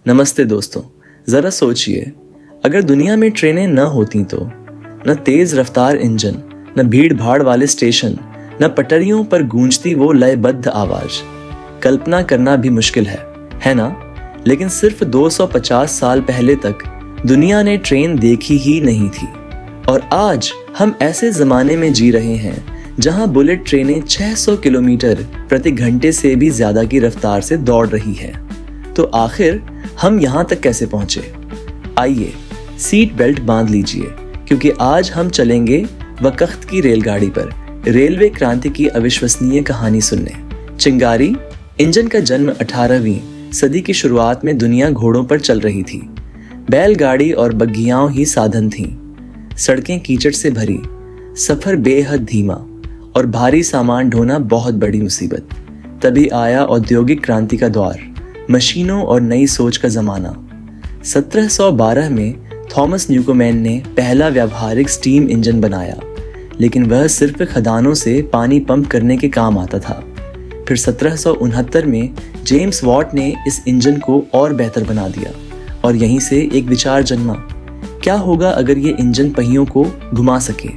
नमस्ते दोस्तों। ज़रा सोचिए, अगर दुनिया में ट्रेनें न होती तो न तेज़ रफ्तार इंजन, न भीड़ भाड़ वाले स्टेशन, न पटरियों पर गूंजती वो लयबद्ध आवाज़। कल्पना करना भी मुश्किल है ना? लेकिन सिर्फ 250 साल पहले तक दुनिया ने ट्रेन देखी ही नहीं थी। और आज हम ऐसे ज़माने में जी रहे हैं जहां बुलेट ट्रेनें 600 किलोमीटर प्रति घंटे से भी ज़्यादा की रफ्तार से दौड़ रही है। तो आखिर हम यहाँ तक कैसे पहुँचे? आइए सीट बेल्ट बांध लीजिए, क्योंकि आज हम चलेंगे वक्त की रेलगाड़ी पर रेलवे क्रांति की अविश्वसनीय कहानी सुनने। चिंगारी इंजन का जन्म 18वीं सदी की शुरुआत में दुनिया घोड़ों पर चल रही थी। बैलगाड़ी और बग्घियां ही साधन थीं। सड़कें कीचड़ से भरी, सफर बेहद धीमा और भारी सामान ढोना बहुत बड़ी मुसीबत। तभी आया औद्योगिक क्रांति का दौर, मशीनों और नई सोच का जमाना। 1712 में थॉमस न्यूकोमैन ने पहला व्यावहारिक स्टीम इंजन बनाया, लेकिन वह सिर्फ खदानों से पानी पंप करने के काम आता था। फिर 1769 में जेम्स वॉट ने इस इंजन को और बेहतर बना दिया और यहीं से एक विचार जन्मा। क्या होगा अगर ये इंजन पहियों को घुमा सके?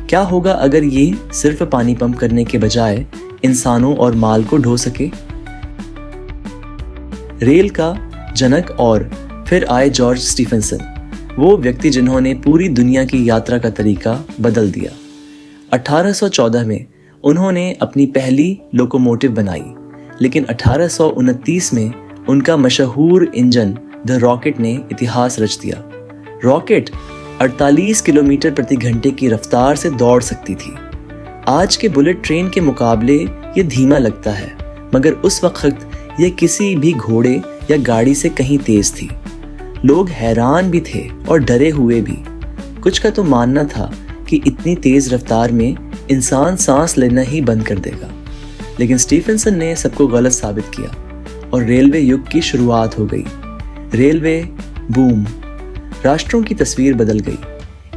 क्या होगा अगर ये सिर्फ पानी पंप करने के बजाय इंसानों और माल को ढो सके? रेल का जनक और फिर आए जॉर्ज स्टीफनसन, वो व्यक्ति जिन्होंने पूरी दुनिया की यात्रा का तरीका बदल दिया। 1814 में उन्होंने अपनी पहली लोकोमोटिव बनाई, लेकिन 1829 में उनका मशहूर इंजन द रॉकेट ने इतिहास रच दिया। रॉकेट 48 किलोमीटर प्रति घंटे की रफ्तार से दौड़ सकती थी। आज के बुलेट ट्रेन के मुकाबले ये धीमा लगता है, मगर उस वक्त ये किसी भी घोड़े या गाड़ी से कहीं तेज थी। लोग हैरान भी थे और डरे हुए भी। कुछ का तो मानना था कि इतनी तेज रफ्तार में इंसान सांस लेना ही बंद कर देगा, लेकिन स्टीफनसन ने सबको गलत साबित किया और रेलवे युग की शुरुआत हो गई। रेलवे बूम, राष्ट्रों की तस्वीर बदल गई।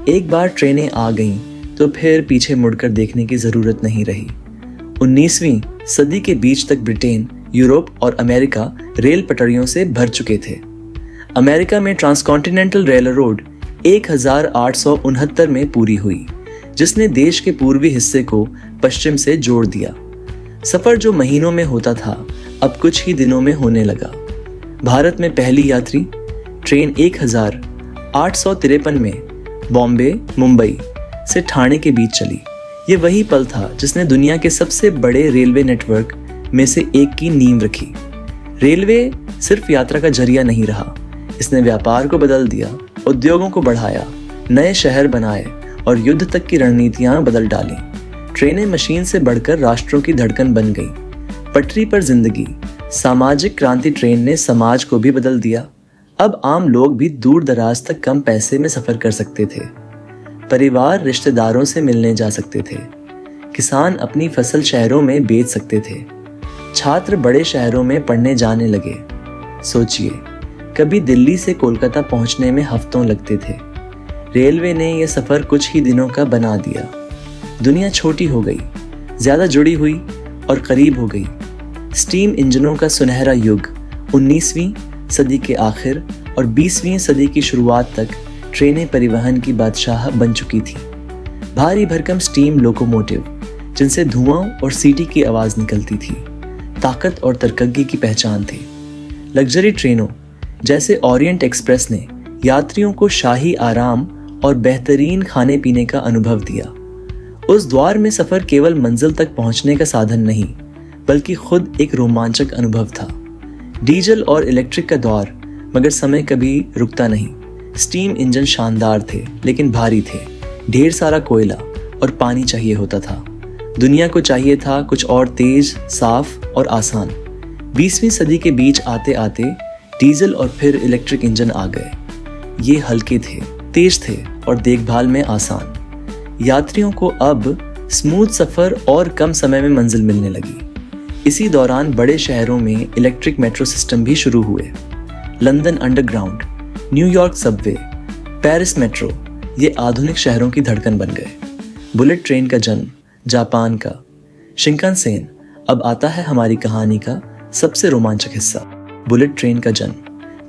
एक बार ट्रेनें आ गईं तो फिर पीछे मुड़कर देखने की जरूरत नहीं रही। 19वीं सदी के बीच तक ब्रिटेन, यूरोप और अमेरिका रेल पटरियों से भर चुके थे। अमेरिका में ट्रांसकॉन्टिनेंटल रेलरोड 1869 में पूरी हुई, जिसने देश के पूर्वी हिस्से को पश्चिम से जोड़ दिया। सफर जो महीनों में होता था, अब कुछ ही दिनों में होने लगा। भारत में पहली यात्री ट्रेन 1853 में बॉम्बे मुंबई से ठाणे के बीच चली। ये वही पल था जिसने दुनिया के सबसे बड़े रेलवे नेटवर्क में से एक की नींव रखी। रेलवे सिर्फ यात्रा का जरिया नहीं रहा, इसने व्यापार को बदल दिया, उद्योगों को बढ़ाया, नए शहर बनाए और युद्ध तक की रणनीतियां बदल डाली। ट्रेनें मशीन से बढ़कर राष्ट्रों की धड़कन बन गई। पटरी पर जिंदगी, सामाजिक क्रांति ट्रेन ने समाज को भी बदल दिया। अब आम लोग भी दूर दराज तक कम पैसे में सफर कर सकते थे। परिवार रिश्तेदारों से मिलने जा सकते थे। किसान अपनी फसल शहरों में बेच सकते थे। छात्र बड़े शहरों में पढ़ने जाने लगे। सोचिए, कभी दिल्ली से कोलकाता पहुंचने में हफ्तों लगते थे। रेलवे ने यह सफर कुछ ही दिनों का बना दिया। दुनिया छोटी हो गई, ज्यादा जुड़ी हुई और करीब हो गई। स्टीम इंजनों का सुनहरा युग 19वीं सदी के आखिर और 20वीं सदी की शुरुआत तक ट्रेनें परिवहन की बादशाह बन चुकी थी। भारी भरकम स्टीम लोकोमोटिव, जिनसे धुआं और सीटी की आवाज निकलती थी, ताकत और तरक्की की पहचान थी। लग्जरी ट्रेनों जैसे ओरिएंट एक्सप्रेस ने यात्रियों को शाही आराम और बेहतरीन खाने पीने का अनुभव दिया। उस द्वार में सफर केवल मंजिल तक पहुंचने का साधन नहीं, बल्कि खुद एक रोमांचक अनुभव था। डीजल और इलेक्ट्रिक का दौर, मगर समय कभी रुकता नहीं। स्टीम इंजन शानदार थे, लेकिन भारी थे। ढेर सारा कोयला और पानी चाहिए होता था। दुनिया को चाहिए था कुछ और तेज, साफ और आसान। 20वीं सदी के बीच आते आते डीजल और फिर इलेक्ट्रिक इंजन आ गए। ये हल्के थे, तेज थे और देखभाल में आसान। यात्रियों को अब स्मूथ सफर और कम समय में मंजिल मिलने लगी। इसी दौरान बड़े शहरों में इलेक्ट्रिक मेट्रो सिस्टम भी शुरू हुए। London underground, New York Subway, Paris metro, ये आधुनिक शहरों की धड़कन बन गए। बुलेट ट्रेन का जन्म जापान का शिंकानसेन अब आता है हमारी कहानी का सबसे रोमांचक हिस्सा। बुलेट ट्रेन का जन्म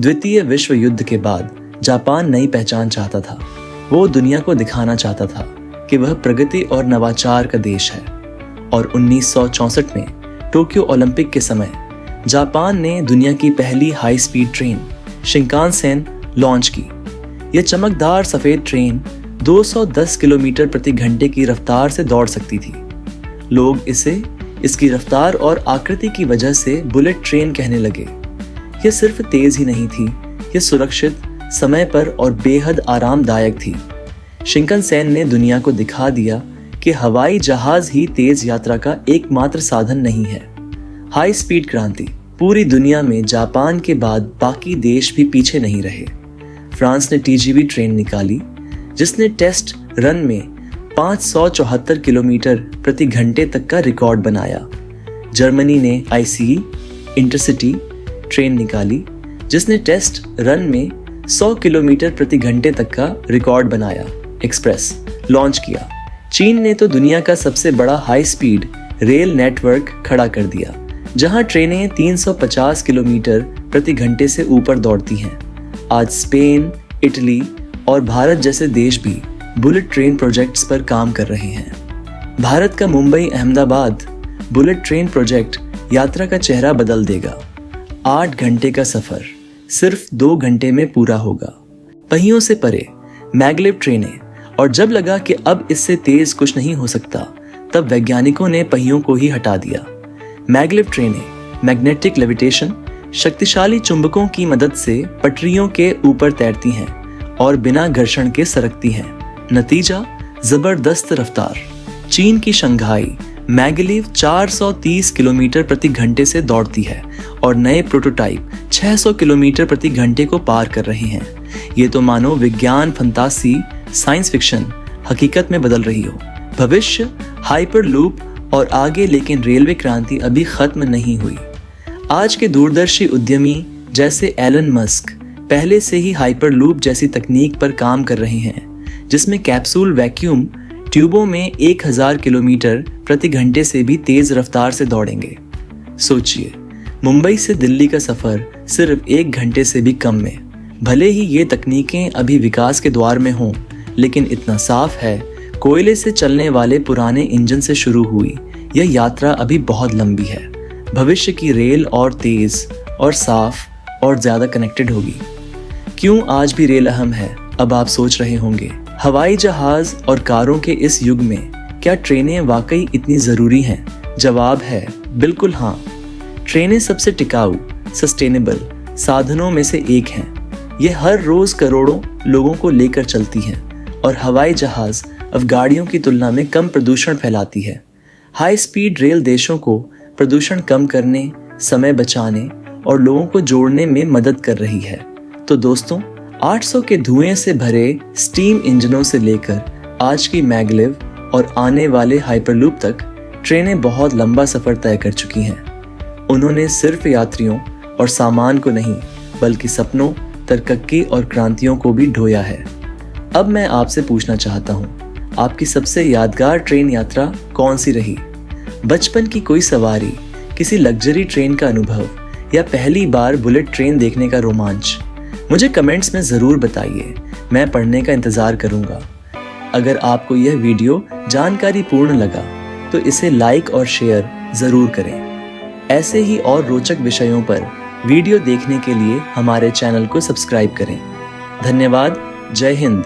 द्वितीय विश्व युद्ध के बाद जापान नई पहचान चाहता था। वो दुनिया को दिखाना चाहता था कि वह प्रगति और नवाचार का देश है। और 1964 में टोक्यो ओलंपिक के समय जापान ने दुनिया की पहली high speed train Shinkansen launch की। यह चमकदार सफेद ट्रेन 210 किलोमीटर प्रति घंटे की रफ्तार से दौड़ सकती थी। लोग इसे इसकी रफ्तार और आकृति की वजह से बुलेट ट्रेन कहने लगे। यह सिर्फ तेज ही नहीं थी, यह सुरक्षित, समय पर और बेहद आरामदायक थी। शिंकानसेन ने दुनिया को दिखा दिया कि हवाई जहाज ही तेज यात्रा का एकमात्र साधन नहीं है। हाई स्पीड क्रांति। पूरी दुनिया में जापान के बाद बाकी देश भी पीछे नहीं रहे। फ्रांस ने टीजीवी ट्रेन निकाली, जिसने टेस्ट रन में 574 किलोमीटर प्रति घंटे तक का रिकॉर्ड बनाया। जर्मनी ने आईसीई इंटरसिटी ट्रेन निकाली, जिसने टेस्ट रन में 100 किलोमीटर प्रति घंटे तक का रिकॉर्ड बनाया। एक्सप्रेस लॉन्च किया। चीन ने तो दुनिया का सबसे बड़ा हाई स्पीड रेल नेटवर्क खड़ा कर दिया, जहां ट्रेनें 350 किलोमीटर प्रति घंटे से ऊपर दौड़ती हैं। आज स्पेन, इटली और भारत जैसे देश भी बुलेट ट्रेन प्रोजेक्ट्स पर काम कर रहे हैं। भारत का Mumbai Ahmedabad bullet train project यात्रा का चेहरा बदल देगा। 8 घंटे का सफर सिर्फ 2 घंटे में पूरा होगा। पहियों से परे मैग्लेव ट्रेनें, और जब लगा कि अब इससे तेज कुछ नहीं हो सकता, तब वैज्ञानिकों ने पहियों को ही हटा दिया। मैग्लेव ट्रेनें मैग्नेटिक लेविटेशन, शक्तिशाली चुंबकों की मदद से पटरियों के ऊपर तैरती हैं और बिना घर्षण के सरकती हैं। नतीजा, जबरदस्त रफ्तार। चीन की शंघाई मैग्लेव 430 किलोमीटर प्रति घंटे से दौड़ती है और नए प्रोटोटाइप 600 किलोमीटर प्रति घंटे को पार कर रहे हैं। ये तो मानो विज्ञान फंतासी, साइंस फिक्शन हकीकत में बदल रही हो। भविष्य, हाइपर लूप और आगे, लेकिन रेलवे क्रांति अभी खत्म नहीं हुई। आज के दूरदर्शी उद्यमी जैसे एलन मस्क पहले से ही हाइपर लूप जैसी तकनीक पर काम कर रहे हैं, जिसमें कैप्सूल वैक्यूम ट्यूबों में 1000 किलोमीटर प्रति घंटे से भी तेज रफ्तार से दौड़ेंगे। सोचिए, मुंबई से दिल्ली का सफर सिर्फ 1 घंटे से भी कम में। भले ही ये तकनीकें अभी विकास के द्वार में हों, लेकिन इतना साफ है, कोयले से चलने वाले पुराने इंजन से शुरू हुई यह यात्रा अभी बहुत लंबी है। भविष्य की रेल और तेज और साफ और ज्यादा कनेक्टेड होगी। क्यों आज भी रेल अहम है, अब आप सोच रहे होंगे। हवाई जहाज और कारों के इस युग में क्या ट्रेनें वाकई इतनी जरूरी हैं? जवाब है बिल्कुल हाँ। ट्रेनें सबसे टिकाऊ, सस्टेनेबल साधनों में से एक हैं। ये हर रोज करोड़ों लोगों को लेकर चलती हैं और हवाई जहाज अब गाड़ियों की तुलना में कम प्रदूषण फैलाती है। हाई स्पीड रेल देशों को प्रदूषण कम करने, समय बचाने और लोगों को जोड़ने में मदद कर रही है। तो दोस्तों, 800 के धुएं से भरे स्टीम इंजनों से लेकर आज की मैग्लेव और आने वाले हाइपरलूप तक ट्रेनें बहुत लंबा सफर तय कर चुकी हैं। उन्होंने सिर्फ यात्रियों और सामान को नहीं, बल्कि सपनों, तरक्की और क्रांतियों को भी ढोया है। अब मैं आपसे पूछना चाहता हूँ, आपकी सबसे यादगार ट्रेन यात्रा कौन सी रही? बचपन की कोई सवारी, किसी लग्जरी ट्रेन का अनुभव या पहली बार बुलेट ट्रेन देखने का रोमांच? मुझे कमेंट्स में ज़रूर बताइए, मैं पढ़ने का इंतज़ार करूँगा। अगर आपको यह वीडियो जानकारीपूर्ण लगा तो इसे लाइक और शेयर ज़रूर करें। ऐसे ही और रोचक विषयों पर वीडियो देखने के लिए हमारे चैनल को सब्सक्राइब करें। धन्यवाद। जय हिंद।